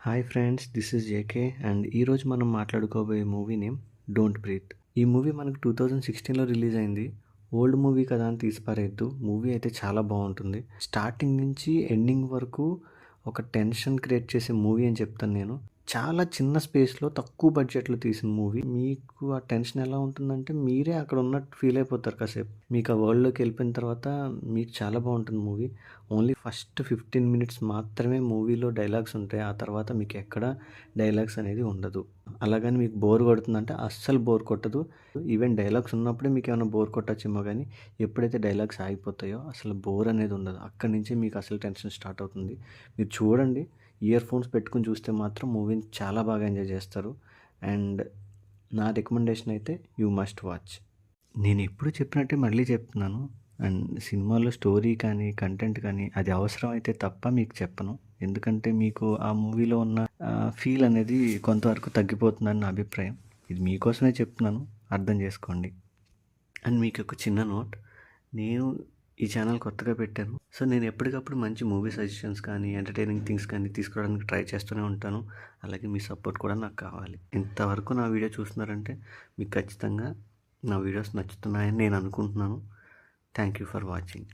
Hi friends, this is JK and ఈరోజు మనం మాట్లాడుకోబోయే movie name don't breathe. ఈ movie మనకు 2016లో రిలీజ్ అయింది. ఓల్డ్ మూవీ కదా అని తీసిపారేయద్దు. మూవీ అయితే చాలా బాగుంటుంది. స్టార్టింగ్ నుంచి ఎండింగ్ వరకు ఒక టెన్షన్ క్రియేట్ చేసే మూవీ అని చెప్తాను నేను. చాలా చిన్న స్పేస్లో తక్కువ బడ్జెట్లో తీసిన మూవీ. మీకు ఆ టెన్షన్ ఎలా ఉంటుందంటే మీరే అక్కడ ఉన్నట్టు ఫీల్ అయిపోతారు కాసేపు. మీకు ఆ వరల్డ్లోకి వెళ్ళిపోయిన తర్వాత మీకు చాలా బాగుంటుంది మూవీ. ఓన్లీ ఫస్ట్ 15 మినిట్స్ మాత్రమే మూవీలో డైలాగ్స్ ఉంటాయి. ఆ తర్వాత మీకు ఎక్కడ డైలాగ్స్ అనేది ఉండదు. అలాగని మీకు బోర్ కొడుతుందంటే అస్సలు బోర్ కొట్టదు. ఈవెన్ డైలాగ్స్ ఉన్నప్పుడే మీకు ఏమైనా బోర్ కొట్టచ్చేమో కానీ ఎప్పుడైతే డైలాగ్స్ ఆగిపోతాయో అసలు బోర్ అనేది ఉండదు. అక్కడి నుంచి మీకు అసలు టెన్షన్ స్టార్ట్ అవుతుంది. మీరు చూడండి, ఇయర్ ఫోన్స్ పెట్టుకుని చూస్తే మాత్రం మూవీని చాలా బాగా ఎంజాయ్ చేస్తారు. అండ్ నా రికమెండేషన్ అయితే యూ మస్ట్ వాచ్. నేను ఎప్పుడు చెప్పినట్టే మళ్ళీ చెప్తున్నాను. అండ్ సినిమాలో స్టోరీ కానీ కంటెంట్ కానీ అది అవసరం అయితే తప్ప మీకు చెప్పను. ఎందుకంటే మీకు ఆ మూవీలో ఉన్న ఫీల్ అనేది కొంతవరకు తగ్గిపోతుందని నా అభిప్రాయం. ఇది మీకోసమే చెప్తున్నాను, అర్థం చేసుకోండి. అండ్ మీకు ఒక చిన్న నోట్, నేను ఈ ఛానల్ కొత్తగా పెట్టాను. సో నేను ఎప్పటికప్పుడు మంచి మూవీ సజెషన్స్ కానీ ఎంటర్టైనింగ్ థింగ్స్ కానీ తీసుకురావడానికి ట్రై చేస్తూనే ఉంటాను. అలాగే మీ సపోర్ట్ కూడా నాకు కావాలి. ఇంతవరకు నా వీడియో చూస్తున్నారంటే మీకు ఖచ్చితంగా నా వీడియోస్ నచ్చుతున్నాయని నేను అనుకుంటున్నాను. Thank you for watching.